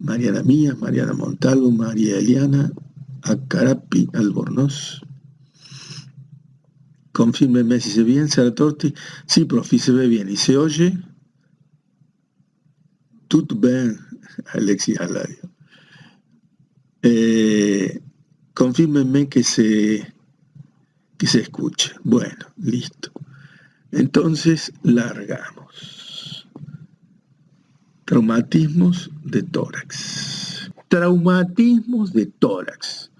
Mariana Mías, Mariana Montalvo, María Eliana, Acarapi, Albornoz. Confírmeme si se ve bien, Sara Torti. Sí, profe, se ve bien. ¿Y se oye? Tout bien, Alexis Alario. Confírmenme que se escuche. Bueno, listo. Entonces, largamos. Traumatismos de tórax. Traumatismos de tórax.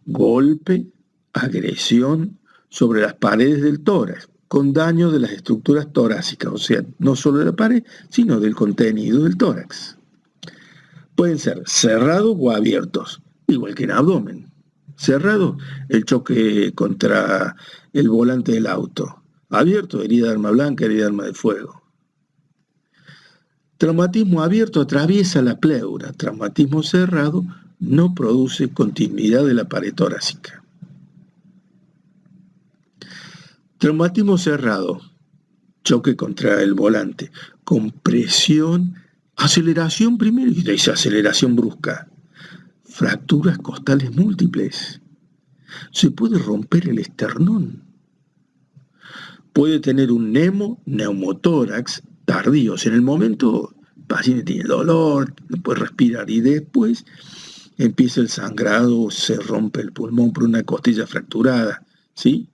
Golpe, agresión sobre las paredes del tórax, con daño de las estructuras torácicas, o sea, no solo de la pared, sino del contenido del tórax. Pueden ser cerrados o abiertos, igual que en abdomen. Cerrado, el choque contra el volante del auto. Abierto, herida de arma blanca, herida de arma de fuego. Traumatismo abierto atraviesa la pleura. Traumatismo cerrado no produce continuidad de la pared torácica. Traumatismo cerrado, choque contra el volante, compresión, aceleración primero y desaceleración brusca. Fracturas costales múltiples. Se puede romper el esternón. Puede tener un neumotórax tardío. O sea, en el momento el paciente tiene dolor, no puede respirar y después empieza el sangrado, se rompe el pulmón por una costilla fracturada, ¿sí?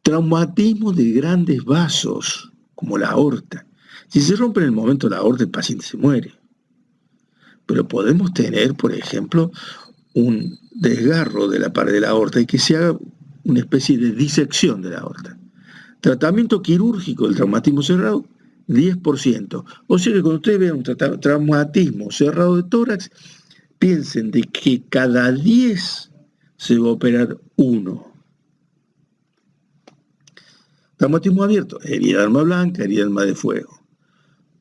Traumatismo de grandes vasos, como la aorta. Si se rompe en el momento la aorta, el paciente se muere. Pero podemos tener, por ejemplo, un desgarro de la pared de la aorta y que se haga una especie de disección de la aorta. Tratamiento quirúrgico del traumatismo cerrado, 10%. O sea que cuando ustedes vean un traumatismo cerrado de tórax, piensen de que cada 10 se va a operar 1. Traumatismo abierto, herida de arma blanca, herida de arma de fuego.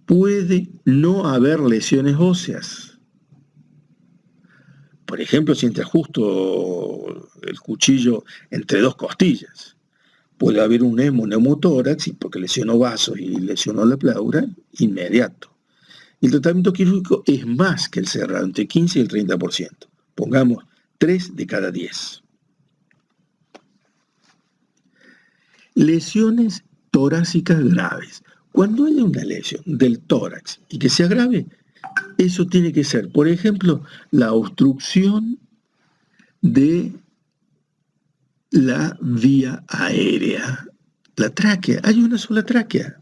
Puede no haber lesiones óseas. Por ejemplo, si entra justo el cuchillo entre dos costillas. Puede haber un neumotórax, porque lesionó vasos y lesionó la pleura, inmediato. El tratamiento quirúrgico es más que el cerrado, entre 15 y el 30%. Pongamos 3 de cada 10. Lesiones torácicas graves. Cuando haya una lesión del tórax y que sea grave, eso tiene que ser, por ejemplo, la obstrucción de la vía aérea. La tráquea, hay una sola tráquea.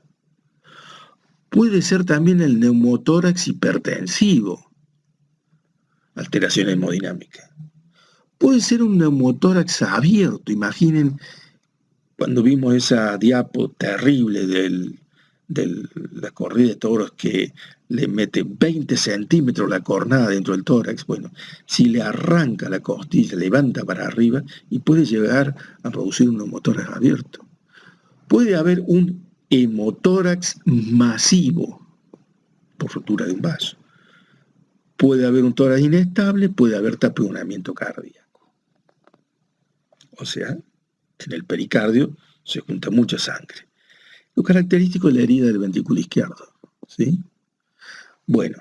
Puede ser también el neumotórax hipertensivo, alteración hemodinámica. Puede ser un neumotórax abierto, imaginen cuando vimos esa diapo terrible de la corrida de toros que le mete 20 centímetros la cornada dentro del tórax. Bueno, si le arranca la costilla, levanta para arriba y puede llegar a producir un neumotórax abierto. Puede haber un hemotórax masivo por rotura de un vaso. Puede haber un tórax inestable, puede haber taponamiento cardíaco. O sea, en el pericardio se junta mucha sangre. Lo característico es la herida del ventrículo izquierdo, ¿sí? Bueno,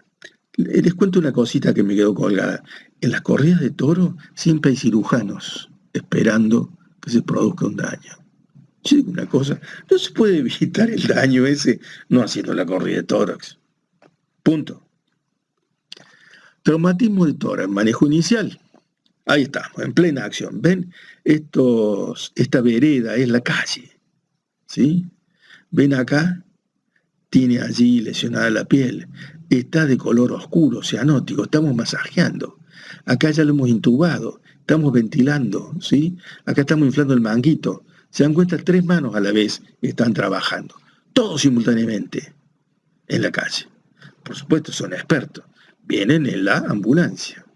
les cuento una cosita que me quedó colgada. En las corridas de toro siempre hay cirujanos esperando que se produzca un daño. Yo digo una cosa, no se puede evitar el daño ese no haciendo la corrida de tórax. Punto. Traumatismo de tórax, manejo inicial. Ahí estamos, en plena acción. ¿Ven? Esta vereda es la calle, ¿sí? ¿Ven acá? Tiene allí lesionada la piel. Está de color oscuro, cianótico. Estamos masajeando. Acá ya lo hemos intubado. Estamos ventilando, ¿sí? Acá estamos inflando el manguito. Se dan cuenta, 3 manos a la vez están trabajando. Todos simultáneamente en la calle. Por supuesto, son expertos. Vienen en la ambulancia.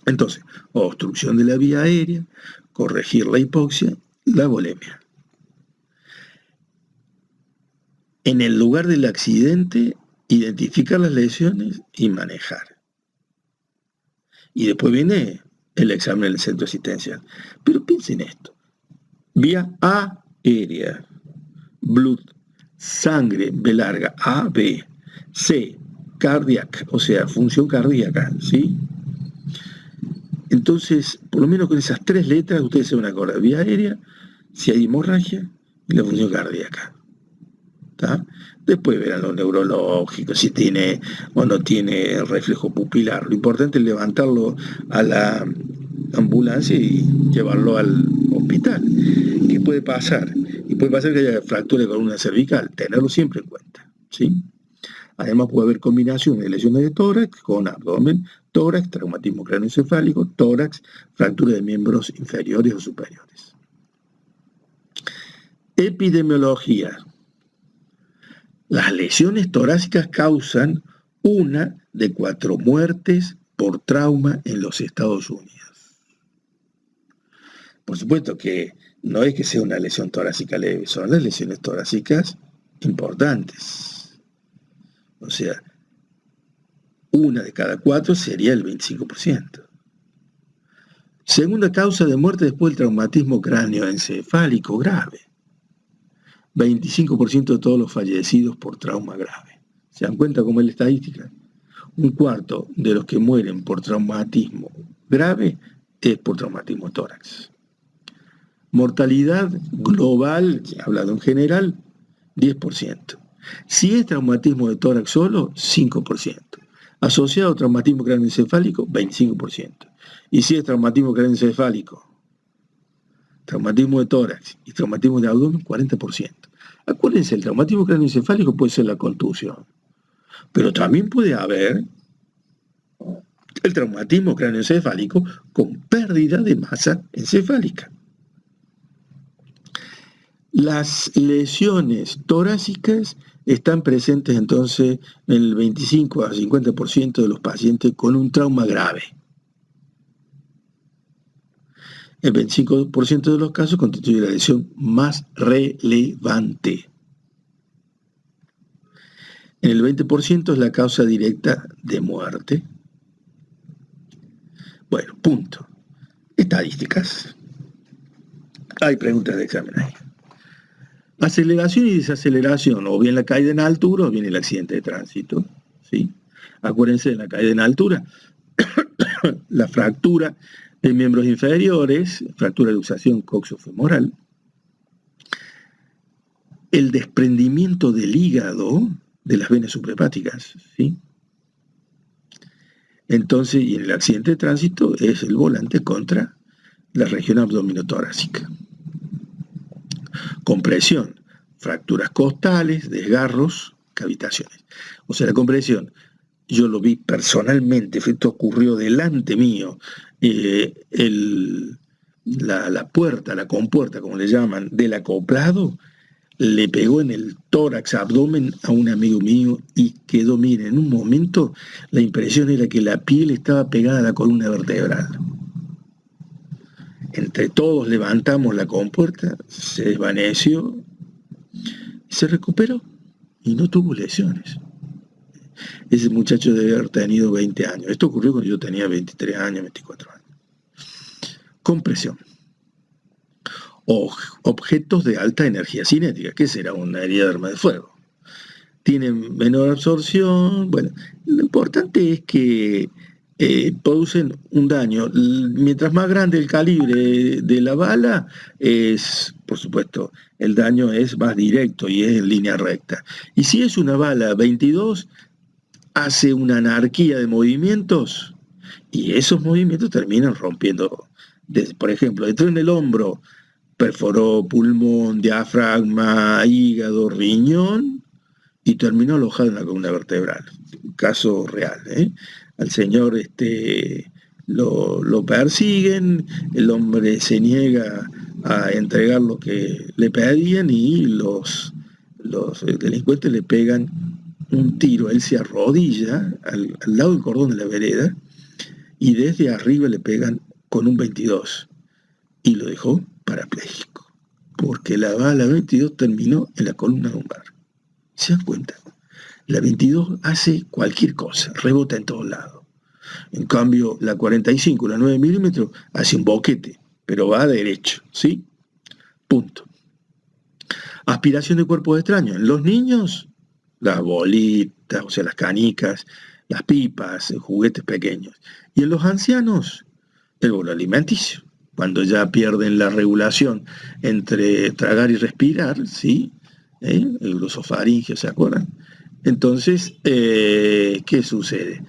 Entonces, obstrucción de la vía aérea, corregir la hipoxia, la volemia. En el lugar del accidente, identificar las lesiones y manejar. Y después viene el examen del centro asistencial. Pero piensen esto. Vía blood, sangre, B larga, A, B, C, cardiac, o sea, función cardíaca, ¿sí? Entonces, por lo menos con esas 3 letras, ustedes se van a acordar: vía aérea, si hay hemorragia y la función cardíaca. ¿Tá? Después verán lo neurológico, si tiene o no tiene reflejo pupilar. Lo importante es levantarlo a la ambulancia y llevarlo al hospital. ¿Qué puede pasar? Y puede pasar que haya fractura de columna cervical, tenerlo siempre en cuenta, ¿sí? Además puede haber combinación de lesiones de tórax con abdomen, tórax, traumatismo craneoencefálico, tórax, fractura de miembros inferiores o superiores. Epidemiología. Las lesiones torácicas causan 1 de 4 muertes por trauma en los Estados Unidos. Por supuesto que no es que sea una lesión torácica leve, son las lesiones torácicas importantes. O sea, 1 de cada 4 sería el 25%. Segunda causa de muerte después del traumatismo cráneoencefálico grave. 25% de todos los fallecidos por trauma grave. ¿Se dan cuenta cómo es la estadística? 1/4 de los que mueren por traumatismo grave es por traumatismo tórax. Mortalidad global, hablado en general, 10%. Si es traumatismo de tórax solo, 5%. Asociado a traumatismo craneoencefálico, 25%. Y si es traumatismo craneoencefálico, traumatismo de tórax y traumatismo de abdomen, 40%. Acuérdense, el traumatismo craneoencefálico puede ser la contusión, pero también puede haber el traumatismo craneoencefálico con pérdida de masa encefálica. Las lesiones torácicas están presentes entonces en el 25 a 50% de los pacientes con un trauma grave. El 25% de los casos constituye la lesión más relevante. En el 20% es la causa directa de muerte. Bueno, punto. Estadísticas. Hay preguntas de examen ahí. Aceleración y desaceleración, o bien la caída en altura o bien el accidente de tránsito, ¿sí? Acuérdense de la caída en altura, la fractura de miembros inferiores, fractura de luxación coxofemoral, el desprendimiento del hígado de las venas suprahepáticas, ¿sí? Entonces, y en el accidente de tránsito es el volante contra la región abdominotorácica. Compresión, fracturas costales, desgarros, cavitaciones. O sea, la compresión, yo lo vi personalmente, esto ocurrió delante mío, la puerta, la compuerta, como le llaman, del acoplado, le pegó en el tórax, abdomen a un amigo mío y quedó, miren, en un momento la impresión era que la piel estaba pegada a la columna vertebral. Entre todos levantamos la compuerta, se desvaneció, se recuperó y no tuvo lesiones. Ese muchacho debe haber tenido 20 años. Esto ocurrió cuando yo tenía 23 años, 24 años. Compresión. Objetos de alta energía cinética. ¿Qué será una herida de arma de fuego? Tienen menor absorción. Bueno, lo importante es que producen un daño. Mientras más grande el calibre de la bala, por supuesto, el daño es más directo y es en línea recta. Y si es una bala 22, hace una anarquía de movimientos y esos movimientos terminan rompiendo. Por ejemplo, entró en el hombro, perforó pulmón, diafragma, hígado, riñón y terminó alojado en la columna vertebral. Caso real, ¿eh? Al señor lo persiguen, el hombre se niega a entregar lo que le pedían y los delincuentes le pegan un tiro. Él se arrodilla al lado del cordón de la vereda y desde arriba le pegan con un 22 y lo dejó parapléjico porque la bala 22 terminó en la columna lumbar. ¿Se dan cuenta? La 22 hace cualquier cosa, rebota en todos lados. En cambio, la 45, la 9 milímetros, hace un boquete, pero va derecho, ¿sí? Punto. Aspiración de cuerpos extraños. En los niños las bolitas, o sea, las canicas, las pipas, juguetes pequeños. Y en los ancianos, el bolo alimenticio, cuando ya pierden la regulación entre tragar y respirar, ¿sí? El glosofaringio, ¿se acuerdan? Entonces, ¿qué sucede?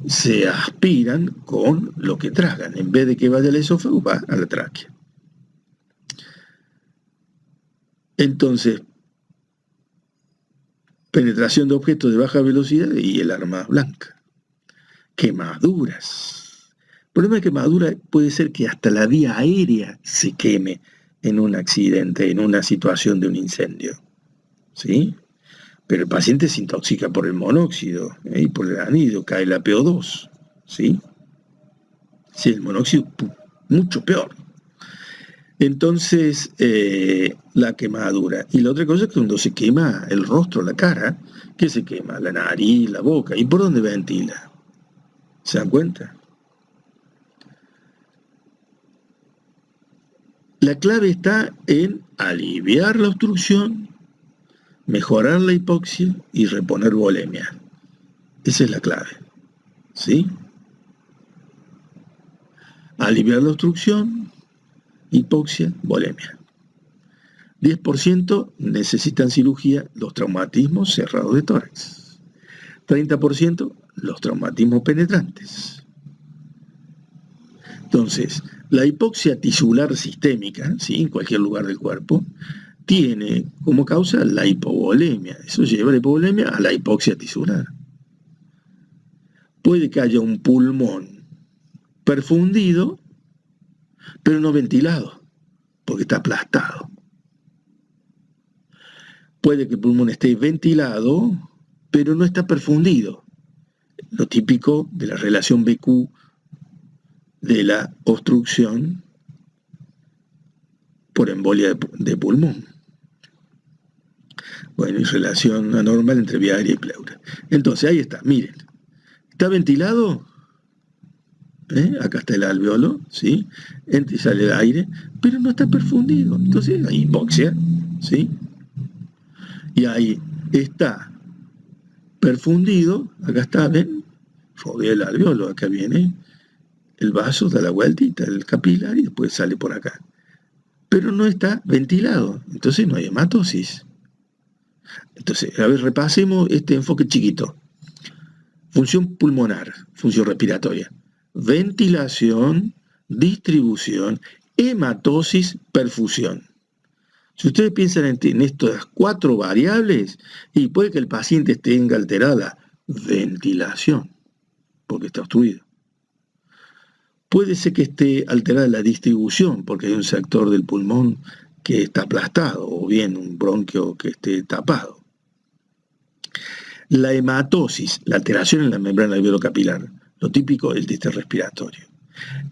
Se aspiran con lo que tragan. En vez de que vaya al esófago, va a la tráquea. Entonces, penetración de objetos de baja velocidad y el arma blanca. Quemaduras. El problema de quemadura puede ser que hasta la vía aérea se queme en un accidente, en una situación de un incendio. ¿Sí? Pero el paciente se intoxica por el monóxido y por el anhídrido, cae la PO2. ¿Sí? Sí, el monóxido, mucho peor. Entonces, la quemadura. Y la otra cosa es que cuando se quema el rostro, la cara, ¿qué se quema? La nariz, la boca. ¿Y por dónde ventila? ¿Se dan cuenta? La clave está en aliviar la obstrucción, mejorar la hipoxia y reponer volemia. Esa es la clave. ¿Sí? Aliviar la obstrucción, hipoxia, volemia. 10% necesitan cirugía los traumatismos cerrados de tórax. 30% los traumatismos penetrantes. Entonces, la hipoxia tisular sistémica, ¿sí? En cualquier lugar del cuerpo, tiene como causa la hipovolemia. Eso lleva la hipovolemia a la hipoxia tisular. Puede que haya un pulmón perfundido, pero no ventilado, porque está aplastado. Puede que el pulmón esté ventilado, pero no está perfundido. Lo típico de la relación BQ de la obstrucción por embolia de pulmón. Bueno, y relación anormal entre vía aérea y pleura. Entonces, ahí está, miren. ¿Está ventilado? Acá está el alveolo, ¿sí? Entra y sale el aire, pero no está perfundido. Entonces, hay hipoxia, ¿sí? Y ahí está perfundido, acá está, ¿ven? Rodea el alveolo, acá viene el vaso, da la vueltita, el capilar y después sale por acá. Pero no está ventilado, entonces no hay hematosis. Entonces, a ver, repasemos este enfoque chiquito. Función pulmonar, función respiratoria, ventilación, distribución, hematosis, perfusión. Si ustedes piensan en estas 4 variables, y puede que el paciente tenga alterada la ventilación, porque está obstruido. Puede ser que esté alterada la distribución, porque hay un sector del pulmón que está aplastado, o bien un bronquio que esté tapado. La hematosis, la alteración en la membrana alveolo-capilar, lo típico del déficit respiratorio.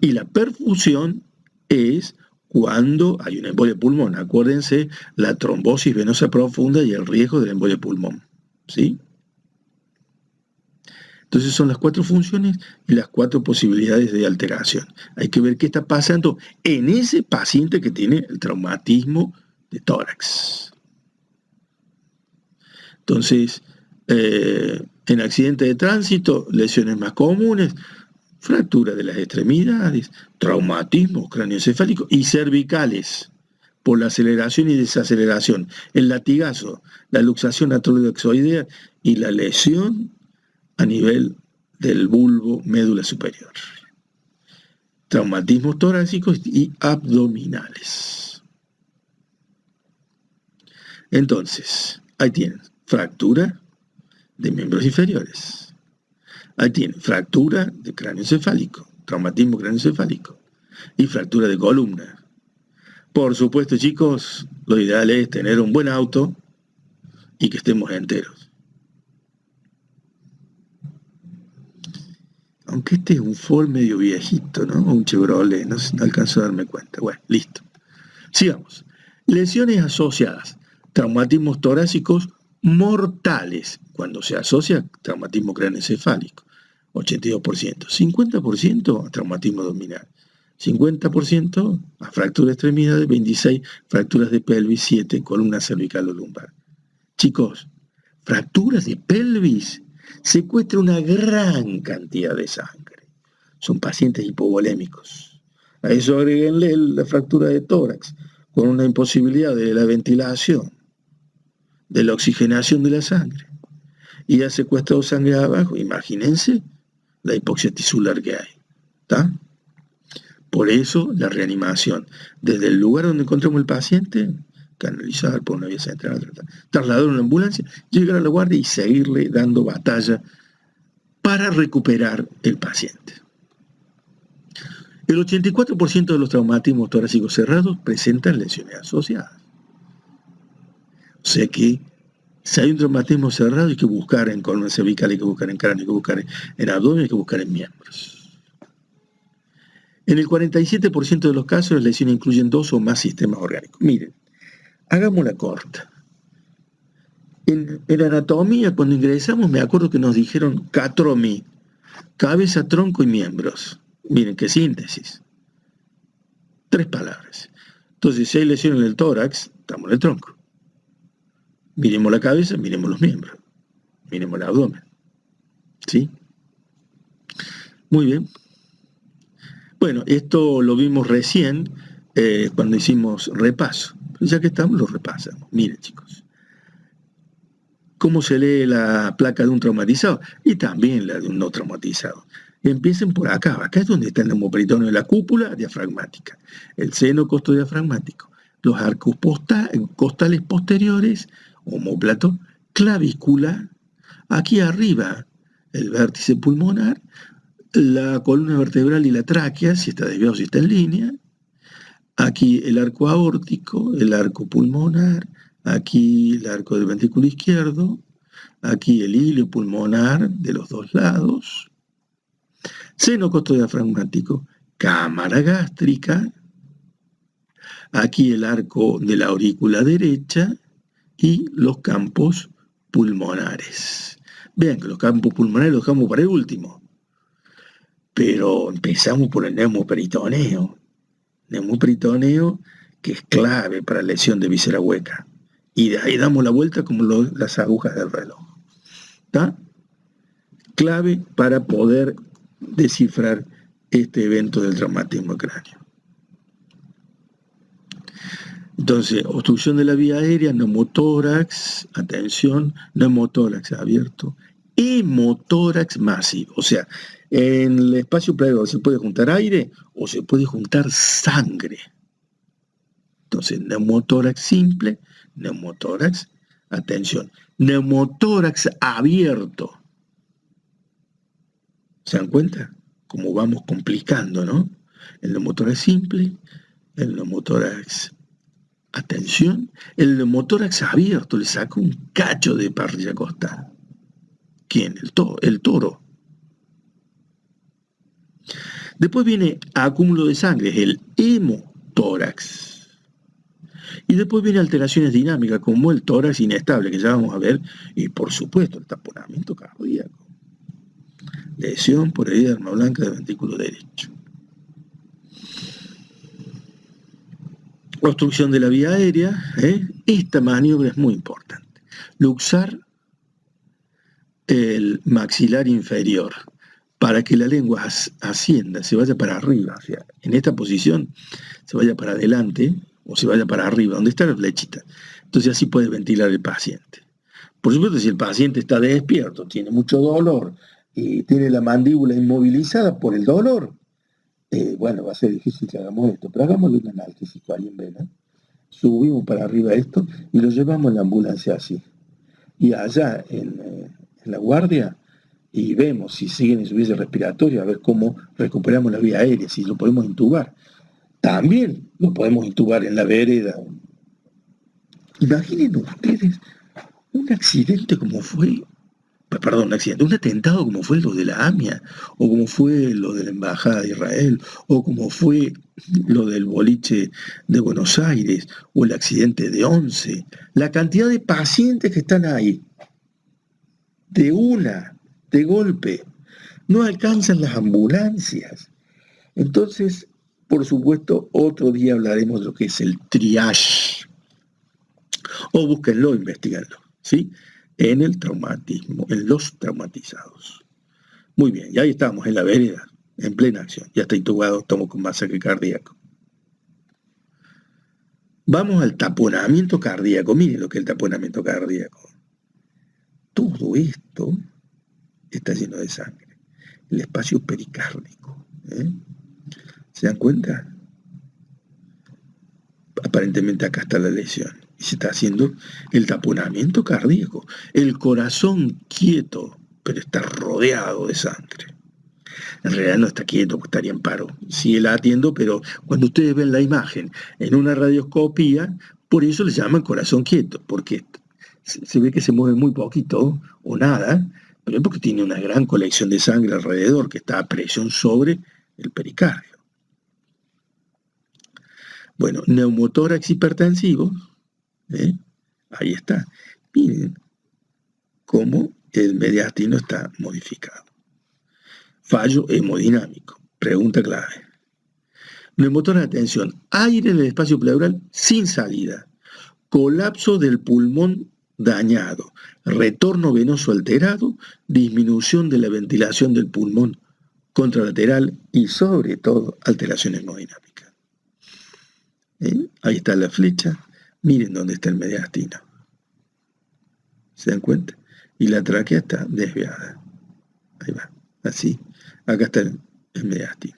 Y la perfusión es cuando hay una embolia de pulmón. Acuérdense, la trombosis venosa profunda y el riesgo de la embolia de pulmón. ¿Sí? Entonces son las 4 funciones y las 4 posibilidades de alteración. Hay que ver qué está pasando en ese paciente que tiene el traumatismo de tórax. Entonces, en accidentes de tránsito, lesiones más comunes, fractura de las extremidades, traumatismo cráneoencefálico y cervicales por la aceleración y desaceleración, el latigazo, la luxación atrolexoidea y la lesión a nivel del bulbo médula superior. Traumatismos torácicos y abdominales. Entonces, ahí tienen fractura de miembros inferiores. Ahí tienen fractura de cráneo encefálico, traumatismo cráneoencefálico y fractura de columna. Por supuesto, chicos, lo ideal es tener un buen auto y que estemos enteros. Aunque este es un Ford medio viejito, ¿no? Un Chevrolet, no alcanzo a darme cuenta. Bueno, listo. Sigamos. Lesiones asociadas, traumatismos torácicos mortales, cuando se asocia traumatismo cráneoencefálico, 82%, 50% a traumatismo abdominal, 50% a fractura de extremidades, 26 fracturas de pelvis, 7 columna cervical o lumbar. Chicos, fracturas de pelvis, secuestra una gran cantidad de sangre. Son pacientes hipovolémicos. A eso agréguenle la fractura de tórax, con una imposibilidad de la ventilación, de la oxigenación de la sangre. Y ha secuestrado sangre abajo. Imagínense la hipoxia tisular que hay. ¿Está? Por eso la reanimación, desde el lugar donde encontramos el paciente, canalizar por una vía central, trasladar una ambulancia, llegar a la guardia y seguirle dando batalla para recuperar el paciente. El 84% de los traumatismos torácicos cerrados presentan lesiones asociadas. O sea que si hay un traumatismo cerrado hay que buscar en columna cervical, hay que buscar en cráneo, hay que buscar en abdomen, hay que buscar en miembros. En el 47% de los casos las lesiones incluyen 2 o más sistemas orgánicos. Miren, hagámosla corta. En anatomía, cuando ingresamos, me acuerdo que nos dijeron catromi, cabeza, tronco y miembros. Miren, qué síntesis. 3 palabras. Entonces, si hay lesión en el tórax, estamos en el tronco. Miremos la cabeza, miremos los miembros. Miremos el abdomen. ¿Sí? Muy bien. Bueno, esto lo vimos recién cuando hicimos repaso. Ya que estamos, lo repasamos. Miren, chicos. ¿Cómo se lee la placa de un traumatizado? Y también la de un no traumatizado. Empiecen por acá. Acá es donde está el neumoperitoneo de la cúpula diafragmática, el seno costodiafragmático, los arcos costales posteriores, omóplato, clavícula, aquí arriba el vértice pulmonar, la columna vertebral y la tráquea, si está desviado, si está en línea, aquí el arco aórtico, el arco pulmonar, aquí el arco del ventrículo izquierdo, aquí el hilo pulmonar de los 2 lados, seno costodiafragmático, cámara gástrica, aquí el arco de la aurícula derecha y los campos pulmonares. Vean que los campos pulmonares los dejamos para el último, pero empezamos por el neumoperitoneo. Neumoperitoneo que es clave para la lesión de víscera hueca. Y de ahí damos la vuelta como las agujas del reloj. ¿Está? Clave para poder descifrar este evento del traumatismo cráneo. Entonces, obstrucción de la vía aérea, neumotórax, atención, neumotórax abierto, hemotórax masivo. O sea, en el espacio pleural se puede juntar aire o se puede juntar sangre. Entonces, neumotórax simple, neumotórax, atención, neumotórax abierto. ¿Se dan cuenta? Como vamos complicando, ¿no? El neumotórax simple, el neumotórax, atención, el neumotórax abierto, le saca un cacho de parrilla costal. ¿Quién? El toro. Después viene acúmulo de sangre, es el hemotórax. Y después viene alteraciones dinámicas, como el tórax inestable, que ya vamos a ver, y por supuesto el taponamiento cardíaco. Lesión por herida de arma blanca del ventrículo derecho. Obstrucción de la vía aérea, esta maniobra es muy importante. Luxar el maxilar inferior para que la lengua ascienda, se vaya para arriba, o sea, en esta posición se vaya para adelante o se vaya para arriba, donde está la flechita. Entonces así puede ventilar el paciente. Por supuesto, si el paciente está despierto, tiene mucho dolor y tiene la mandíbula inmovilizada por el dolor, bueno, va a ser difícil que hagamos esto, pero hagámosle un análisis en vena, subimos para arriba esto y lo llevamos en la ambulancia así. Y allá en la guardia, y vemos si siguen en su vía respiratoria, a ver cómo recuperamos la vía aérea, si lo podemos intubar. También lo podemos intubar en la vereda. Imaginen ustedes un accidente como fue, un atentado como fue lo de la AMIA, o como fue lo de la Embajada de Israel, o como fue lo del boliche de Buenos Aires, o el accidente de Once. La cantidad de pacientes que están ahí, de golpe, no alcanzan las ambulancias. Entonces, por supuesto, otro día hablaremos de lo que es el triage. O búsquenlo, investiguenlo, ¿sí? en el traumatismo, en los traumatizados. Muy bien, y ahí estamos en la vereda, en plena acción. Ya está intubado, estamos con masacre cardíaco. Vamos al taponamiento cardíaco. Miren lo que es el taponamiento cardíaco. Todo esto está lleno de sangre. El espacio pericárdico. ¿Se dan cuenta? Aparentemente acá está la lesión. Y se está haciendo el taponamiento cardíaco. El corazón quieto, pero está rodeado de sangre. En realidad no está quieto, porque estaría en paro. Sigue latiendo, pero cuando ustedes ven la imagen en una radioscopía, por eso le llaman corazón quieto, porque se ve que se mueve muy poquito o nada, pero es porque tiene una gran colección de sangre alrededor que está a presión sobre el pericardio. Bueno, neumotórax hipertensivo, ahí está. Miren cómo el mediastino está modificado. Fallo hemodinámico. Pregunta clave. Neumotórax, atención, aire en el espacio pleural sin salida. Colapso del pulmón dañado. Retorno venoso alterado. Disminución de la ventilación del pulmón contralateral y sobre todo alteración hemodinámica. Ahí está la flecha. Miren dónde está el mediastino. ¿Se dan cuenta? Y la tráquea está desviada. Ahí va, así. Acá está el mediastino.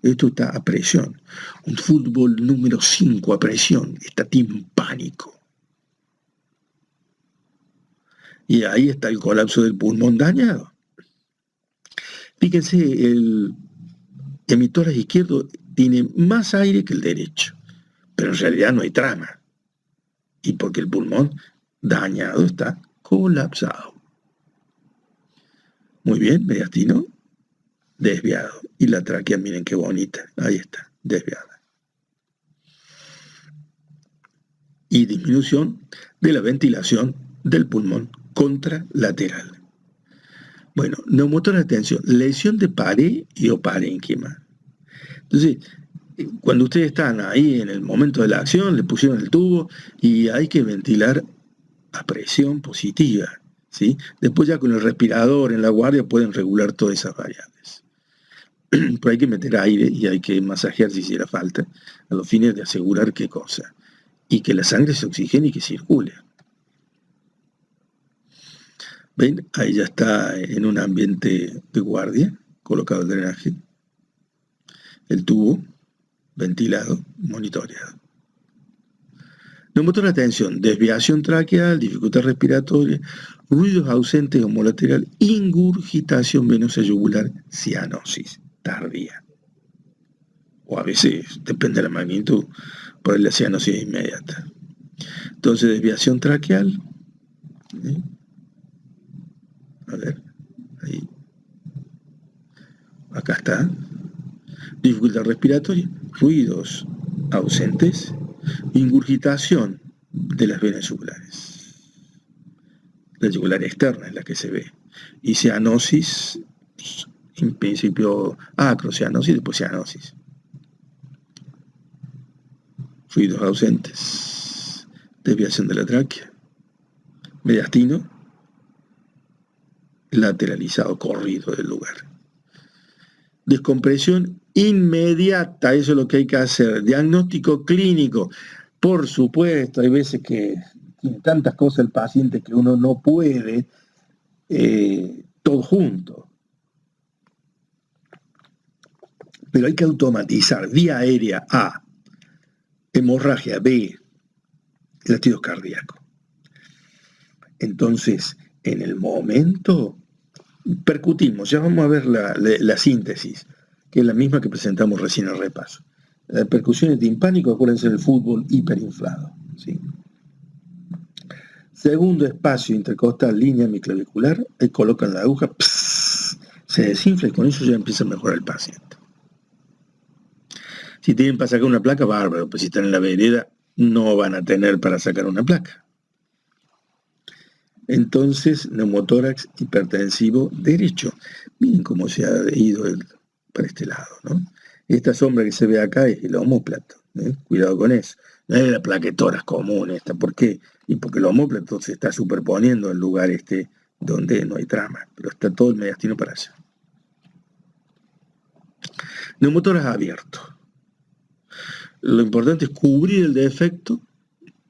Esto está a presión. Un fútbol número 5 a presión. Está timpánico. Y ahí está el colapso del pulmón dañado. Fíjense, el emitor izquierdo tiene más aire que el derecho. Pero en realidad no hay trama. Y porque el pulmón dañado está colapsado. Muy bien, mediastino desviado. Y la tráquea, miren qué bonita. Ahí está, desviada. Y disminución de la ventilación del pulmón contralateral. Bueno, neumotórax, atención, lesión de pared y o parénquima. Entonces, cuando ustedes están ahí en el momento de la acción, le pusieron el tubo y hay que ventilar a presión positiva, ¿sí? Después ya con el respirador en la guardia pueden regular todas esas variables. Pero hay que meter aire y hay que masajear si hiciera falta, a los fines de asegurar qué cosa. Y que la sangre se oxigene y que circule. ¿Ven? Ahí ya está en un ambiente de guardia, colocado el drenaje, el tubo, ventilado, monitoreado. Neumotórax, atención, desviación traqueal, dificultad respiratoria, ruidos ausentes homolateral, ingurgitación venosa yugular, cianosis tardía. O a veces, depende de la magnitud, por ahí la cianosis inmediata. Entonces, desviación traqueal. A ver, ahí. Acá está. Dificultad respiratoria, ruidos ausentes, ingurgitación de las venas yugulares. La yugular externa es la que se ve. Y cianosis, en principio acrocianosis, después cianosis. Ruidos ausentes, desviación de la tráquea, mediastino, lateralizado, corrido del lugar. Descompresión inmediata, eso es lo que hay que hacer. Diagnóstico clínico, por supuesto, hay veces que tiene tantas cosas el paciente que uno no puede todo junto. Pero hay que automatizar vía aérea A, hemorragia B, latido cardíaco. Entonces, en el momento percutimos, ya vamos a ver la síntesis, que es la misma que presentamos recién al repaso. La percusión es timpánico, acuérdense del fútbol hiperinflado, ¿sí? Segundo espacio intercostal, línea miclavicular, ahí colocan la aguja, se desinfla y con eso ya empieza a mejorar el paciente. Si tienen para sacar una placa, bárbaro, pues si están en la vereda, no van a tener para sacar una placa. Entonces, neumotórax hipertensivo derecho. Miren cómo se ha ido para este lado, ¿no? Esta sombra que se ve acá es el omóplato, Cuidado con eso. No es la plaquetora común esta. ¿Por qué? Y porque el omóplato se está superponiendo al lugar donde no hay trama, pero está todo el mediastino para allá. Neumotórax abierto. Lo importante es cubrir el defecto,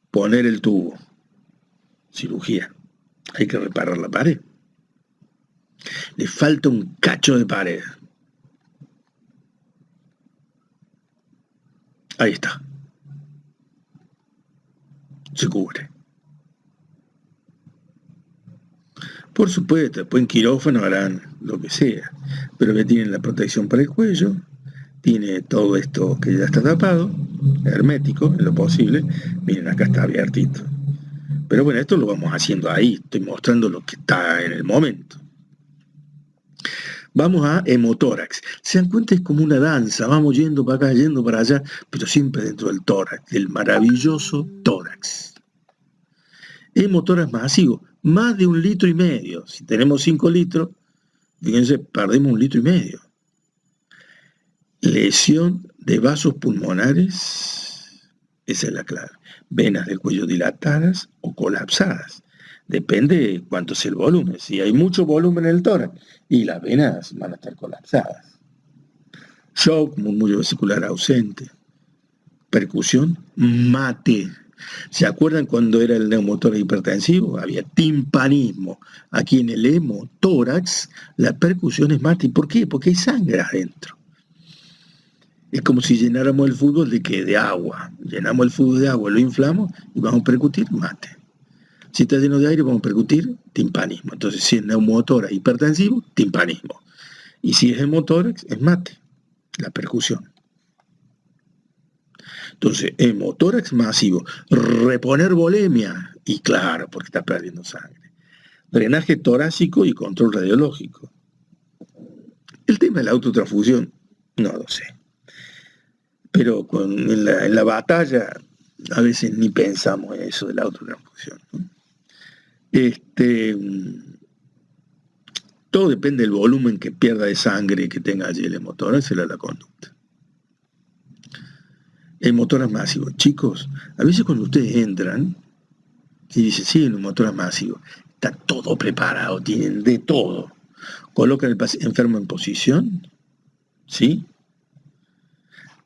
poner el tubo. Cirugía. Hay que reparar la pared. Le falta un cacho de pared. Ahí está. Se cubre. Por supuesto, después en quirófano harán lo que sea, pero que tienen la protección para el cuello, tiene todo esto que ya está tapado, hermético en lo posible. Miren, acá está abiertito. Pero bueno, esto lo vamos haciendo ahí, estoy mostrando lo que está en el momento. Vamos a hemotórax. Se dan cuenta, es como una danza, vamos yendo para acá, yendo para allá, pero siempre dentro del tórax, del maravilloso tórax. Hemotórax masivo, más de 1,5 litros. Si tenemos 5 litros, fíjense, perdemos 1,5 litros. Lesión de vasos pulmonares, esa es la clave. Venas del cuello dilatadas o colapsadas. Depende de cuánto es el volumen. Si hay mucho volumen en el tórax, y las venas van a estar colapsadas. Shock, murmullo vesicular ausente. Percusión, mate. ¿Se acuerdan cuando era el neumotórax hipertensivo? Había timpanismo. Aquí en el hemotórax, la percusión es mate. ¿Por qué? Porque hay sangre adentro. Es como si llenáramos el fútbol de ¿qué? De agua. Llenamos el fútbol de agua, lo inflamos y vamos a percutir mate. Si está lleno de aire, vamos a percutir timpanismo. Entonces, si es neumotórax hipertensivo, timpanismo. Y si es hemotórax, es mate, la percusión. Entonces, hemotórax masivo, reponer volemia, y claro, porque está perdiendo sangre. Drenaje torácico y control radiológico. El tema de la autotransfusión, no lo sé. Pero en la batalla a veces ni pensamos en eso de la autotransfusión, ¿no? Todo depende del volumen que pierda de sangre que tenga allí el hemotórax, será la conducta. Hemotórax masivo. Chicos, a veces cuando ustedes entran y dicen, sí, el hemotórax masivo, está todo preparado, tienen de todo. Colocan al enfermo en posición, ¿sí?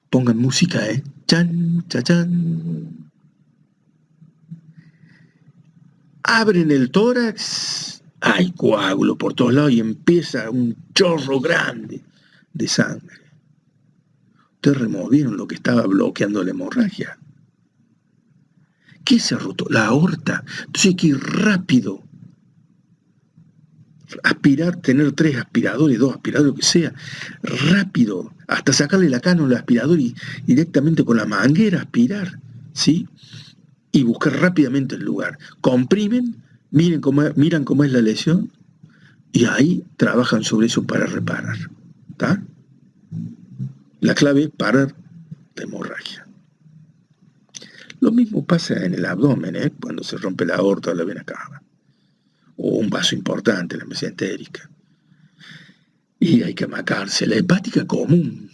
Pongan música, chan, cha, chan. Abren el tórax, hay coágulo por todos lados y empieza un chorro grande de sangre. Ustedes removieron lo que estaba bloqueando la hemorragia. ¿Qué se roto? La aorta. Entonces hay que ir rápido. Aspirar, tener 3 aspiradores, 2 aspiradores, lo que sea. Rápido. Hasta sacarle la cana al aspirador y directamente con la manguera aspirar. ¿Sí? Y buscar rápidamente el lugar. Comprimen, miran cómo es la lesión y ahí trabajan sobre eso para reparar. ¿Está? La clave es parar la hemorragia. Lo mismo pasa en el abdomen, cuando se rompe la aorta o la vena cava. O un vaso importante, la mesentérica. Y hay que amacarse. La hepática común.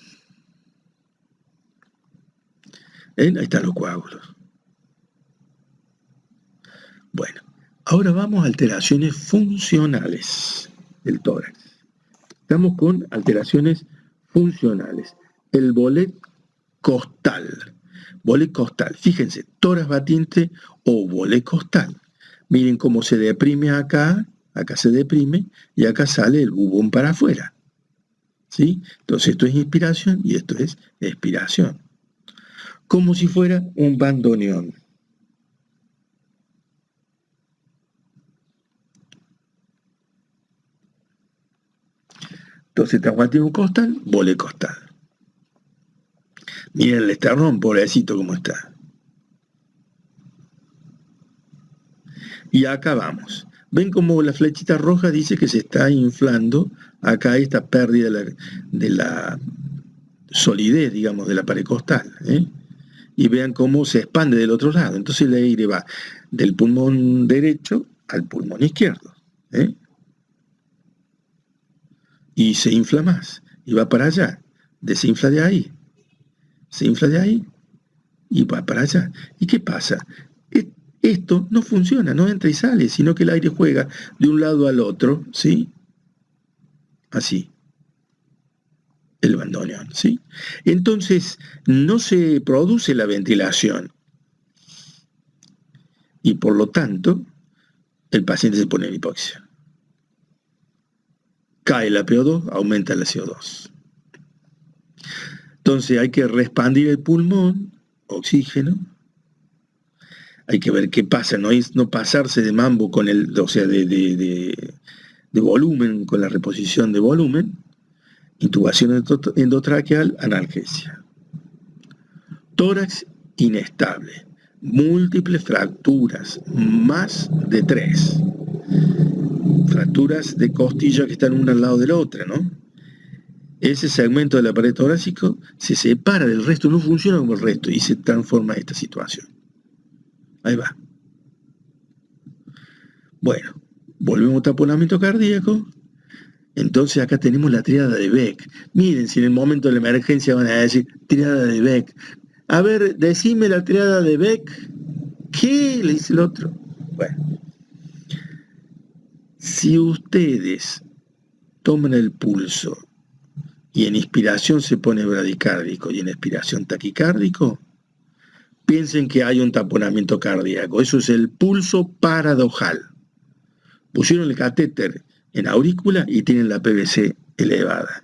Ahí están los coágulos. Bueno, ahora vamos a alteraciones funcionales del tórax. Estamos con alteraciones funcionales. El bolet costal. Bolet costal. Fíjense, tórax batiente o bolet costal. Miren cómo se deprime acá se deprime y acá sale el bubón para afuera. ¿Sí? Entonces esto es inspiración y esto es expiración. Como si fuera un bandoneón. Entonces traumatismo costal, bolet costal. Miren el esternón, pobrecito cómo está. Y acá vamos. Ven como la flechita roja dice que se está inflando acá esta pérdida de la solidez, digamos, de la pared costal. Y vean cómo se expande del otro lado. Entonces el aire va del pulmón derecho al pulmón izquierdo. Y se infla más. Y va para allá. Desinfla de ahí. Se infla de ahí. y va para allá. ¿Y qué pasa? Esto no funciona, no entra y sale, sino que el aire juega de un lado al otro, ¿sí? Así, el bandoneón, ¿sí? Entonces, no se produce la ventilación y por lo tanto, el paciente se pone en hipoxia. Cae la PO2, aumenta la CO2. Entonces hay que expandir el pulmón, oxígeno. Hay que ver qué pasa, no es no pasarse de mambo con el, o sea, de volumen, con la reposición de volumen. Intubación endotraqueal, analgesia. Tórax inestable. Múltiples fracturas, más de 3. Fracturas de costilla que están una al lado de la otra, ¿no? Ese segmento del aparato torácico se separa del resto, no funciona como el resto y se transforma esta situación. Ahí va. Bueno, volvemos a taponamiento cardíaco. Entonces acá tenemos la triada de Beck. Miren, si en el momento de la emergencia van a decir triada de Beck. A ver, decime la triada de Beck. ¿Qué? Le dice el otro. Bueno, si ustedes toman el pulso y en inspiración se pone bradicárdico y en expiración taquicárdico, piensen que hay un taponamiento cardíaco. Eso es el pulso paradojal. Pusieron el catéter en aurícula y tienen la PVC elevada.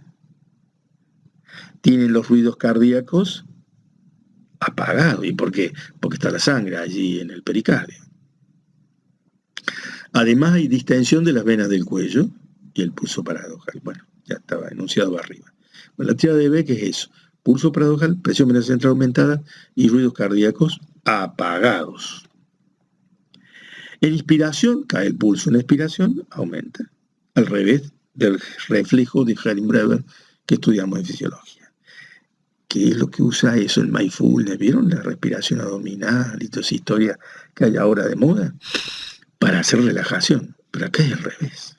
Tienen los ruidos cardíacos apagados. ¿Y por qué? Porque está la sangre allí en el pericardio. Además hay distensión de las venas del cuello y el pulso paradojal. Bueno, ya estaba enunciado arriba. Bueno, la tríada de Beck es eso. Pulso paradojal, presión venosa central aumentada y ruidos cardíacos apagados. En inspiración cae el pulso, en expiración aumenta. Al revés del reflejo de Hellenberger que estudiamos en fisiología. ¿Qué es lo que usa eso el mindfulness? ¿Vieron la respiración abdominal y toda esa historia que hay ahora de moda? Para hacer relajación, pero acá es al revés.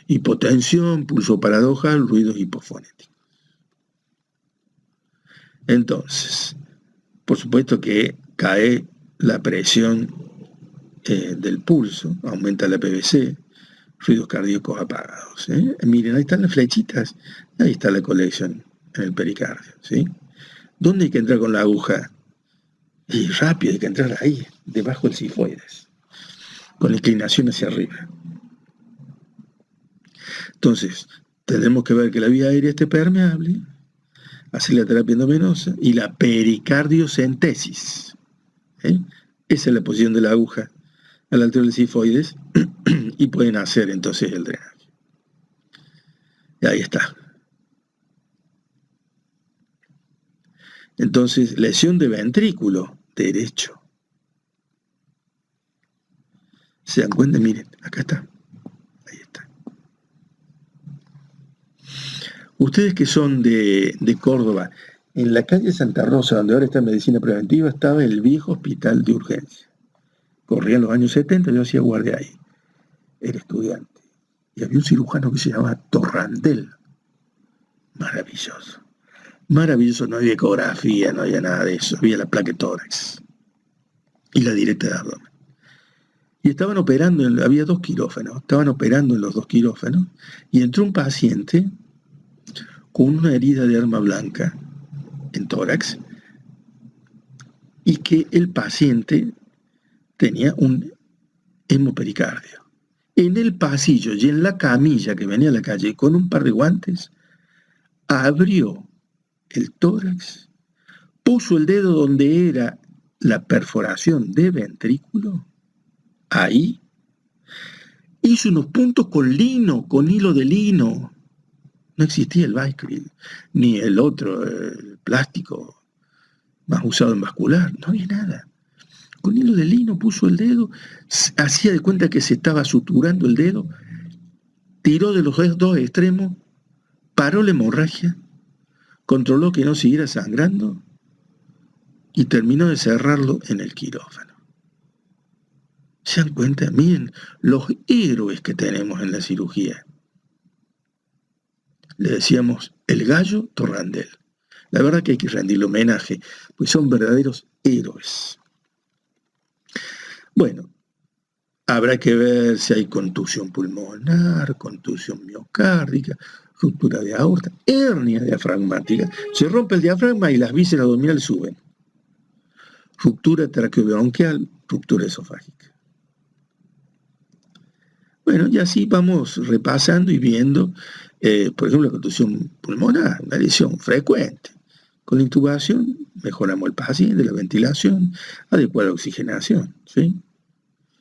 Hipotensión, pulso paradojal, ruidos hipofonéticos. Entonces, por supuesto que cae la presión del pulso, aumenta la PVC, ruidos cardíacos apagados. Miren, ahí están las flechitas, ahí está la colección en el pericardio. ¿Sí? ¿Dónde hay que entrar con la aguja? Y rápido, hay que entrar ahí, debajo del sifoides, con la inclinación hacia arriba. Entonces, tendremos que ver que la vía aérea esté permeable, hacer la terapia endovenosa y la pericardiocentesis. Esa es la posición de la aguja a la altura del sifoides y pueden hacer entonces el drenaje. Y ahí está. Entonces, lesión de ventrículo derecho. ¿Se dan cuenta? Miren, acá está. Ahí está. Ustedes que son de Córdoba, en la calle Santa Rosa, donde ahora está Medicina Preventiva, estaba el viejo hospital de urgencia. Corrían los años 70, yo hacía guardia ahí. Era estudiante. Y había un cirujano que se llamaba Torrandel. Maravilloso. Maravilloso, no había ecografía, no había nada de eso. Había la placa de tórax y la directa de abdomen. Y estaban operando, había 2 quirófanos, estaban operando en los 2 quirófanos y entró un paciente con una herida de arma blanca en tórax y que el paciente tenía un hemopericardio. En el pasillo y en la camilla que venía a la calle con un par de guantes, abrió el tórax, puso el dedo donde era la perforación de ventrículo, ahí, hizo unos puntos con lino, con hilo de lino. No existía el Vicryl, ni el otro, el plástico más usado en vascular, no había nada. Con hilo de lino puso el dedo, hacía de cuenta que se estaba suturando el dedo, tiró de los 2 extremos, paró la hemorragia, controló que no siguiera sangrando y terminó de cerrarlo en el quirófano. ¿Se dan cuenta? Miren los héroes que tenemos en la cirugía. Le decíamos el gallo Torrandel. La verdad que hay que rendirle homenaje, pues son verdaderos héroes. Bueno, habrá que ver si hay contusión pulmonar, contusión miocárdica, ruptura de aorta, hernia diafragmática. Se rompe el diafragma y las vísceras abdominales suben. Ruptura traqueobronquial, ruptura esofágica. Bueno, y así vamos repasando y viendo, por ejemplo, la contusión pulmonar, una lesión frecuente. Con la intubación mejoramos el paciente, la ventilación, adecuada oxigenación, ¿sí?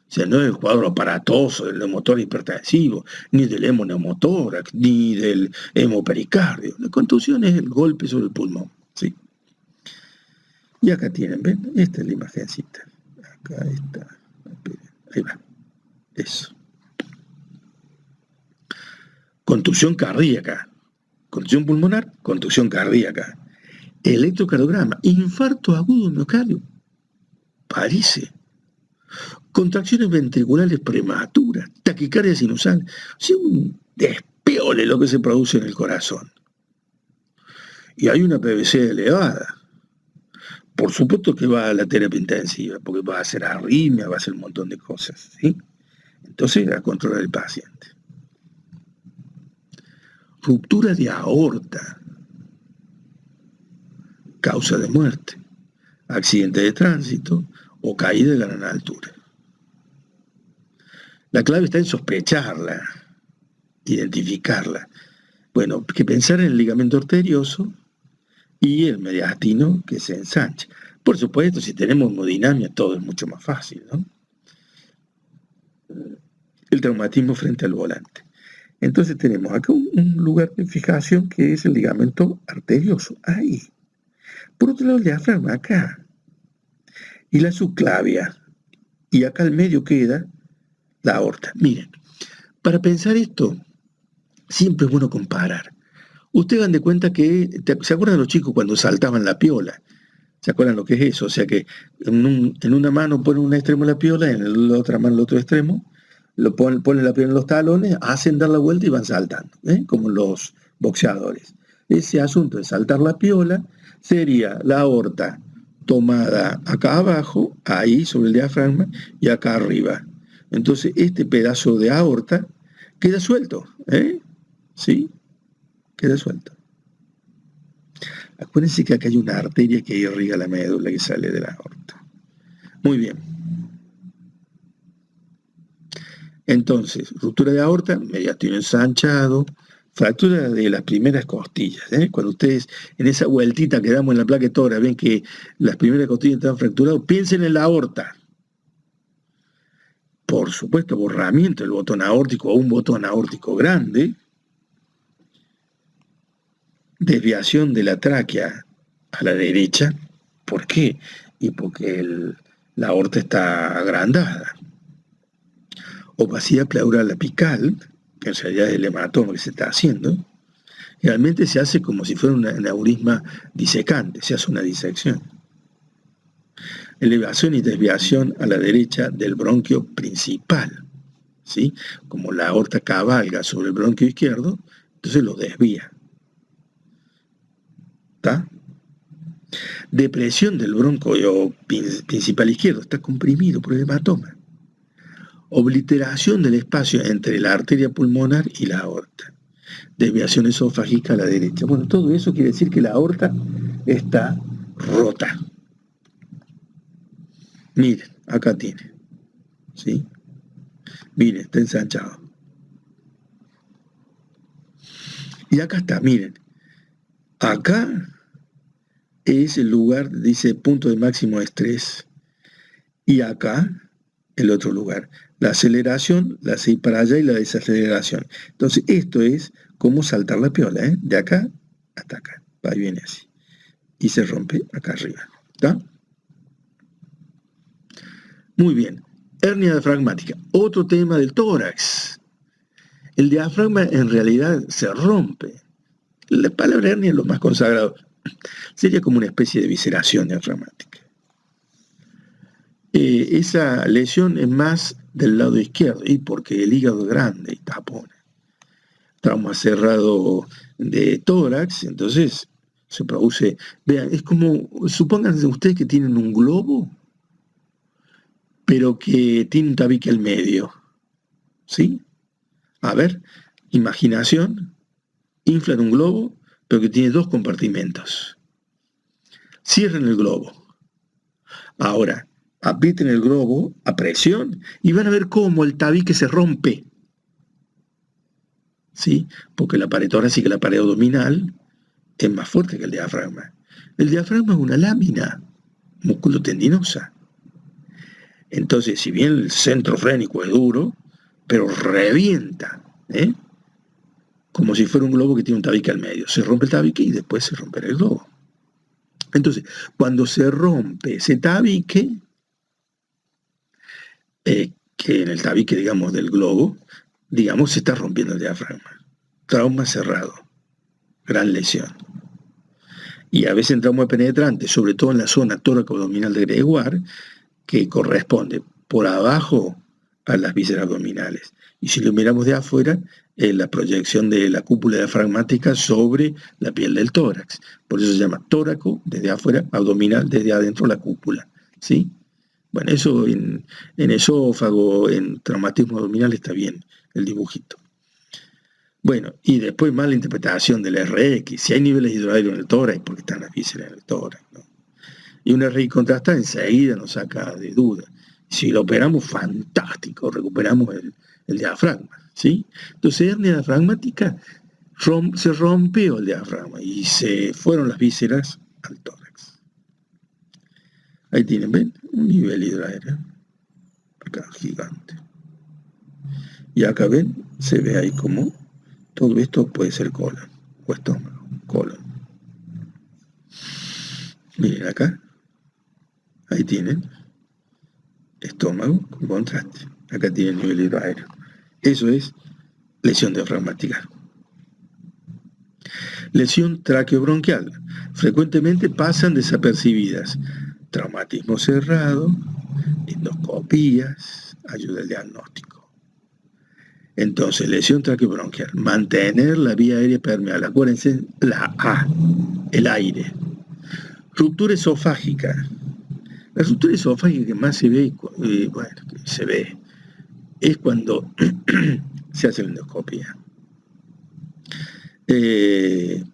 O sea, no es el cuadro aparatoso del neumotor hipertensivo, ni del hemoneumotórax, ni del hemopericardio. La contusión es el golpe sobre el pulmón, ¿sí? Y acá tienen, ¿ven? Esta es la imagencita. Acá está. Ahí va. Eso. Contusión cardíaca. Contusión pulmonar, contusión cardíaca. Electrocardiograma, infarto agudo miocardio. Parece. Contracciones ventriculares prematuras, taquicardia sinusal. O sea, un despeole lo que se produce en el corazón. Y hay una PVC elevada. Por supuesto que va a la terapia intensiva, porque va a hacer arritmia, va a hacer un montón de cosas, ¿sí? Entonces, a controlar el paciente. Ruptura de aorta, causa de muerte, accidente de tránsito o caída de gran altura. La clave está en sospecharla, identificarla. Bueno, que pensar en el ligamento arterioso y el mediastino que se ensancha. Por supuesto, si tenemos hemodinamia, todo es mucho más fácil, ¿no? El traumatismo frente al volante. Entonces tenemos acá un lugar de fijación que es el ligamento arterioso, ahí. Por otro lado, el diafragma, acá. Y la subclavia. Y acá al medio queda la aorta. Miren, para pensar esto, siempre es bueno comparar. Ustedes dan de cuenta que, ¿se acuerdan los chicos cuando saltaban la piola? ¿Se acuerdan lo que es eso? O sea que en una mano ponen un extremo de la piola, en la otra mano el otro extremo, ponen la piola en los talones, hacen dar la vuelta y van saltando, como los boxeadores. Ese asunto de saltar la piola sería la aorta tomada acá abajo, ahí sobre el diafragma, y acá arriba. Entonces este pedazo de aorta queda suelto, ¿sí? Queda suelto. Acuérdense que acá hay una arteria que irriga la médula que sale de la aorta. Muy bien. Entonces, ruptura de aorta, mediastino ensanchado, fractura de las primeras costillas. Cuando ustedes en esa vueltita que damos en la placa tórax ven que las primeras costillas están fracturadas, piensen en la aorta. Por supuesto, borramiento del botón aórtico o un botón aórtico grande, desviación de la tráquea a la derecha. ¿Por qué? Y porque la aorta está agrandada. Opacidad pleural apical, que en realidad es el hematoma que se está haciendo, realmente se hace como si fuera un aneurisma disecante, se hace una disección. Elevación y desviación a la derecha del bronquio principal, ¿sí? Como la aorta cabalga sobre el bronquio izquierdo, entonces lo desvía. ¿Está? Depresión del bronquio principal izquierdo, está comprimido por el hematoma. Obliteración del espacio entre la arteria pulmonar y la aorta. Desviación esofágica a la derecha. Bueno, todo eso quiere decir que la aorta está rota. Miren, acá tiene. ¿Sí? Miren, está ensanchado. Y acá está, miren. Acá es el lugar, dice punto de máximo estrés. Y acá, el otro lugar. La aceleración, la hace para allá y la desaceleración. Entonces, esto es como saltar la piola, de acá hasta acá. Va y viene así. Y se rompe acá arriba. ¿Está? Muy bien. Hernia diafragmática. Otro tema del tórax. El diafragma en realidad se rompe. La palabra hernia es lo más consagrado. Sería como una especie de visceración diafragmática. Esa lesión es más del lado izquierdo, y porque el hígado es grande y tapona. Trauma cerrado de tórax, entonces se produce, vean, es como, supónganse ustedes que tienen un globo, pero que tiene un tabique al medio, ¿sí? A ver, imaginación, inflan un globo, pero que tiene 2 compartimentos. Cierren el globo. Ahora, aprieten el globo a presión y van a ver cómo el tabique se rompe, ¿sí? Porque la pared torácica, la pared abdominal, es más fuerte que el diafragma. El diafragma es una lámina musculotendinosa. Entonces, si bien el centro frénico es duro, pero revienta, ¿eh? Como si fuera un globo que tiene un tabique al medio. Se rompe el tabique y después se romperá el globo. Entonces, cuando se rompe ese tabique, que en el tabique, digamos, del globo, digamos, se está rompiendo el diafragma. Trauma cerrado, gran lesión. Y a veces en trauma penetrante, sobre todo en la zona tóraco-abdominal de Gregoire, que corresponde por abajo a las vísceras abdominales. Y si lo miramos de afuera, la proyección de la cúpula diafragmática sobre la piel del tórax. Por eso se llama tóraco desde afuera, abdominal desde adentro la cúpula, ¿sí? Bueno, eso en esófago, en traumatismo abdominal está bien, el dibujito. Bueno, y después más la interpretación del RX, si hay niveles de hidroaéreo en el tórax, porque están las vísceras en el tórax, ¿no? Y un RX contrastada enseguida nos saca de duda. Si lo operamos, fantástico, recuperamos el diafragma, ¿sí? Entonces, hernia diafragmática, se rompió el diafragma y se fueron las vísceras al tórax. Ahí tienen, ¿ven? Un nivel hidroaéreo. Acá, gigante. Y acá, ¿ven? Se ve ahí como todo esto puede ser colon o estómago, colon. Miren acá. Ahí tienen estómago con contraste. Acá tienen nivel hidroaéreo. Eso es lesión diafragmática. Lesión traqueobronquial. Frecuentemente pasan desapercibidas. Traumatismo cerrado, endoscopías, ayuda al diagnóstico. Entonces, lesión traqueobronquial. Mantener la vía aérea permeable. Acuérdense, la A, el aire. Ruptura esofágica. La ruptura esofágica que más se ve, es cuando se hace la endoscopia.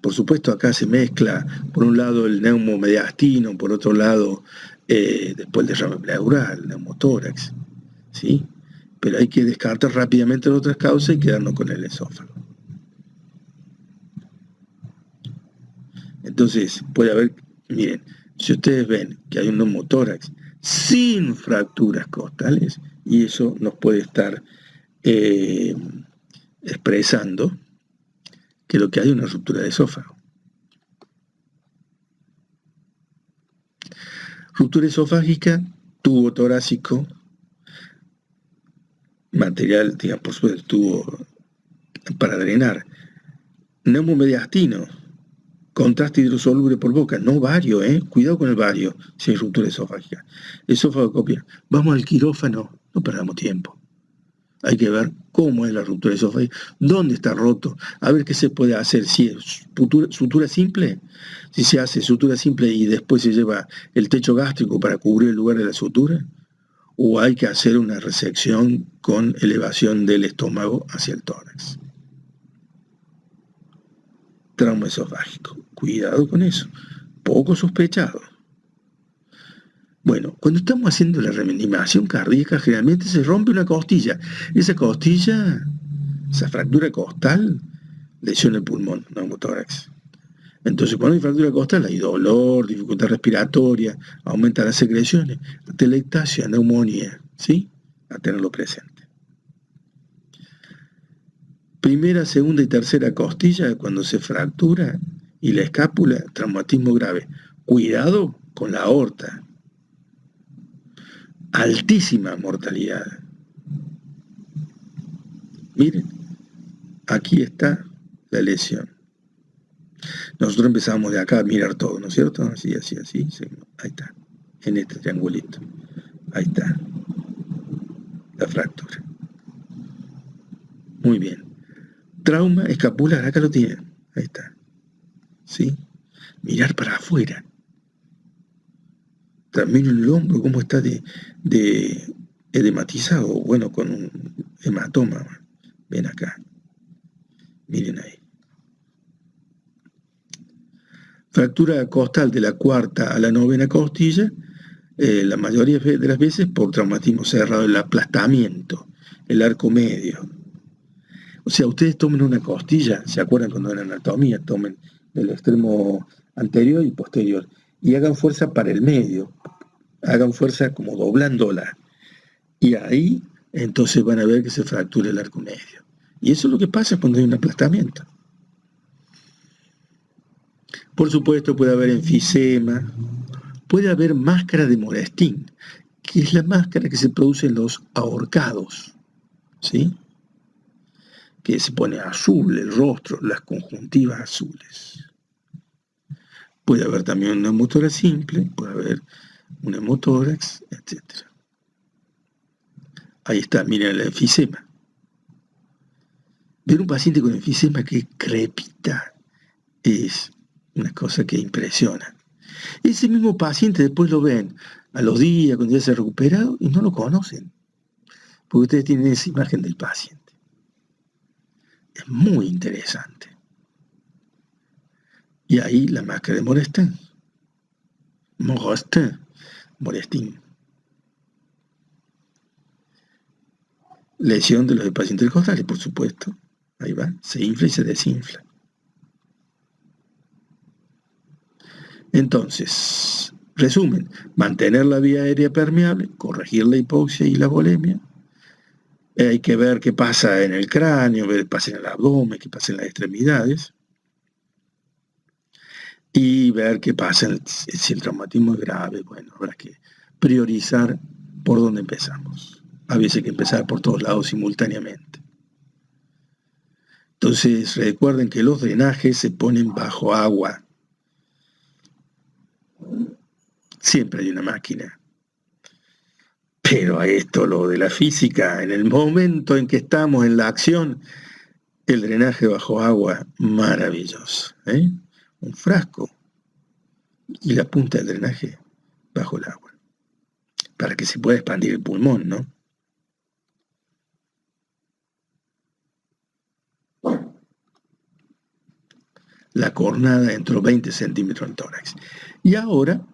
Por supuesto, acá se mezcla, por un lado, el neumomediastino, por otro lado, después el derrame pleural, el neumotórax, ¿sí? Pero hay que descartar rápidamente las otras causas y quedarnos con el esófago. Entonces, puede haber, miren, si ustedes ven que hay un neumotórax sin fracturas costales, y eso nos puede estar expresando que lo que hay es una ruptura de esófago. Ruptura esofágica, tubo torácico, material, digamos, por supuesto, tubo para drenar. Neumomediastino, contraste hidrosoluble por boca, no vario, cuidado con el vario si hay ruptura esofágica. Esofagocopia, vamos al quirófano, no perdamos tiempo. Hay que ver cómo es la ruptura esofágica, dónde está roto, a ver qué se puede hacer, si es sutura simple, si se hace sutura simple y después se lleva el techo gástrico para cubrir el lugar de la sutura, o hay que hacer una resección con elevación del estómago hacia el tórax. Trauma esofágico, cuidado con eso, poco sospechado. Bueno, cuando estamos haciendo la reanimación cardíaca, generalmente se rompe una costilla. Esa costilla, esa fractura costal, lesiona el pulmón, neumotórax. Entonces, cuando hay fractura costal, hay dolor, dificultad respiratoria, aumenta las secreciones, atelectasia, neumonía, ¿sí? A tenerlo presente. Primera, segunda y tercera costilla, cuando se fractura, y la escápula, traumatismo grave. Cuidado con la aorta. Altísima mortalidad. Miren, aquí está la lesión. Nosotros empezamos de acá a mirar todo, ¿no es cierto? Así, así, así. Ahí está, en este triangulito. Ahí está la fractura. Muy bien. Trauma escapular, acá lo tienen. Ahí está. ¿Sí? mirar para afuera. También el hombro, cómo está de edematizado, bueno, con un hematoma. Ven acá, miren ahí. Fractura costal de la cuarta a la novena costilla, la mayoría de las veces por traumatismo cerrado, el aplastamiento, el arco medio. O sea, ustedes tomen una costilla, ¿se acuerdan cuando era anatomía? Tomen el extremo anterior y posterior y hagan fuerza para el medio, hagan fuerza como doblándola. Y ahí entonces van a ver que se fractura el arco medio. Y eso es lo que pasa cuando hay un aplastamiento. Por supuesto puede haber enfisema, puede haber máscara de Morestín, que es la máscara que se produce en los ahorcados, ¿sí? Que se pone azul el rostro, las conjuntivas azules. Puede haber también un neumotórax simple, puede haber un hemotórax, etc. Ahí está, miren el enfisema. Ver un paciente con enfisema que crepita es una cosa que impresiona. Ese mismo paciente después lo ven a los días, cuando ya se ha recuperado, y no lo conocen, porque ustedes tienen esa imagen del paciente. Es muy interesante. Y ahí la máscara de Morestín. Morestín. Lesión de los pacientes costales, por supuesto. Ahí va, se infla y se desinfla. Entonces, resumen, mantener la vía aérea permeable, corregir la hipoxia y la volemia. Hay que ver qué pasa en el cráneo, ver qué pasa en el abdomen, qué pasa en las extremidades. Y ver qué pasa si el traumatismo es grave. Bueno, habrá que priorizar por dónde empezamos. A veces hay que empezar por todos lados simultáneamente. Entonces, recuerden que los drenajes se ponen bajo agua. Siempre hay una máquina. Pero a esto, lo de la física, en el momento en que estamos en la acción, el drenaje bajo agua, maravilloso. Un frasco y la punta del drenaje bajo el agua, para que se pueda expandir el pulmón, ¿no? La cornada entró 20 centímetros en tórax. Y ahora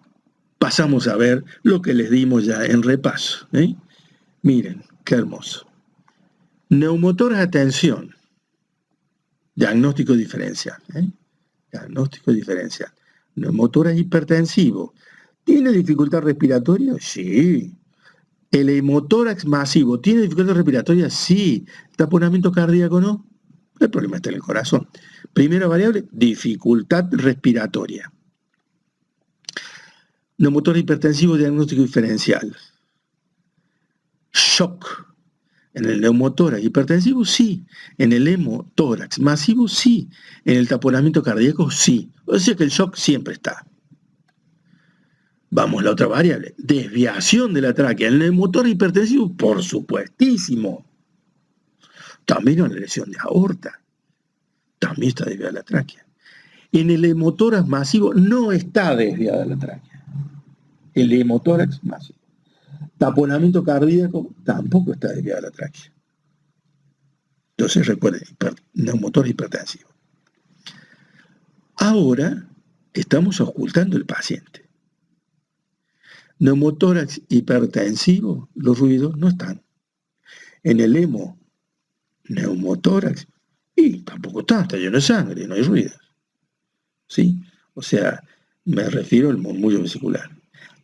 pasamos a ver lo que les dimos ya en repaso. Miren, qué hermoso. Neumotórax, atención. Diagnóstico diferencial. Diagnóstico diferencial. Neumotórax hipertensivo. ¿Tiene dificultad respiratoria? Sí. ¿El hemotórax masivo tiene dificultad respiratoria? Sí. ¿Taponamiento cardíaco no? El problema está en el corazón. Primera variable, dificultad respiratoria. Neumotórax hipertensivo, diagnóstico diferencial. Shock. En el neumotórax hipertensivo, sí. En el hemotórax masivo, sí. En el taponamiento cardíaco, sí. O sea que el shock siempre está. Vamos a la otra variable. Desviación de la tráquea. En el neumotórax hipertensivo, por supuestísimo. También una lesión de aorta. También está desviada la tráquea. En el hemotórax masivo no está desviada la tráquea. El hemotórax masivo. Taponamiento cardíaco tampoco está desviada la tráquea. Entonces recuerden, neumotórax hipertensivo. Ahora estamos ocultando el paciente. Neumotórax hipertensivo, los ruidos no están. En el neumotórax, y tampoco está lleno de sangre, no hay ruidos. ¿Sí? O sea, me refiero al murmullo vesicular.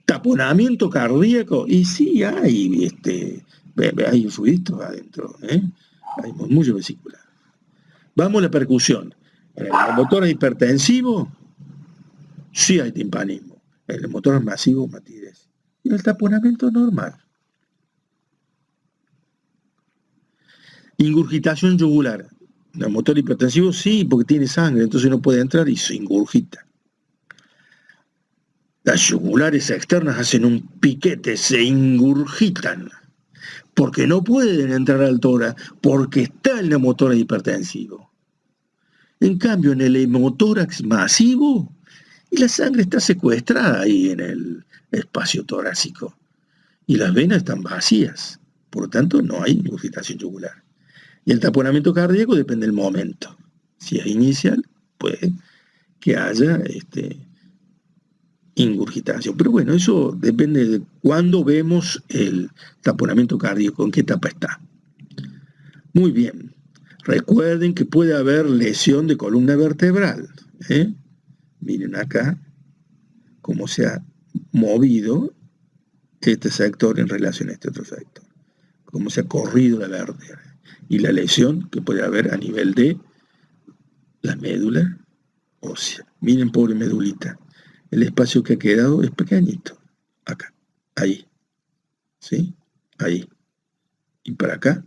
Taponamiento cardíaco, y sí hay, hay ruidos adentro, hay murmullo vesicular. Vamos a la percusión. En el neumotórax hipertensivo, sí hay timpanismo. En el neumotórax masivo, matidez. Y el taponamiento normal. Ingurgitación yugular. Neumotórax hipertensivo, sí, porque tiene sangre, entonces no puede entrar y se ingurgita. Las yugulares externas hacen un piquete, se ingurgitan, porque no pueden entrar al tórax, porque está el neumotórax hipertensivo. En cambio, en el hemotórax masivo, Y la sangre está secuestrada ahí en el espacio torácico. Y las venas están vacías. Por lo tanto, no hay ingurgitación yugular. Y el taponamiento cardíaco depende del momento. Si es inicial, puede que haya ingurgitación. Pero bueno, eso depende de cuándo vemos el taponamiento cardíaco, en qué etapa está. Muy bien. Recuerden que puede haber lesión de columna vertebral. Miren acá cómo se ha movido este sector en relación a este otro sector. Cómo se ha corrido la vértebra. Y la lesión que puede haber a nivel de la médula ósea. Miren, pobre medulita. El espacio que ha quedado es pequeñito. Acá. Ahí. ¿Sí? Ahí. Y para acá.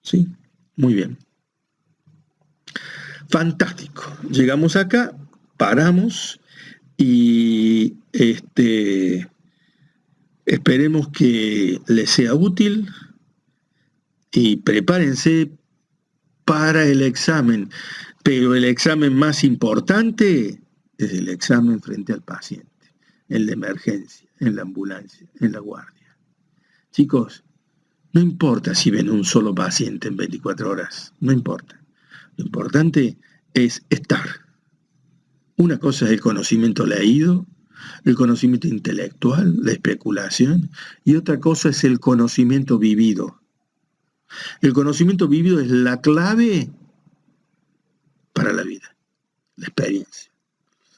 ¿Sí? Muy bien. Fantástico. Llegamos acá, paramos y esperemos que les sea útil y prepárense para el examen. Pero el examen más importante es el examen frente al paciente, en la emergencia, en la ambulancia, en la guardia. Chicos, no importa si ven un solo paciente en 24 horas, no importa. Lo importante es estar. Una cosa es el conocimiento leído, el conocimiento intelectual, la especulación, y otra cosa es el conocimiento vivido. El conocimiento vivido es la clave para la vida, la experiencia.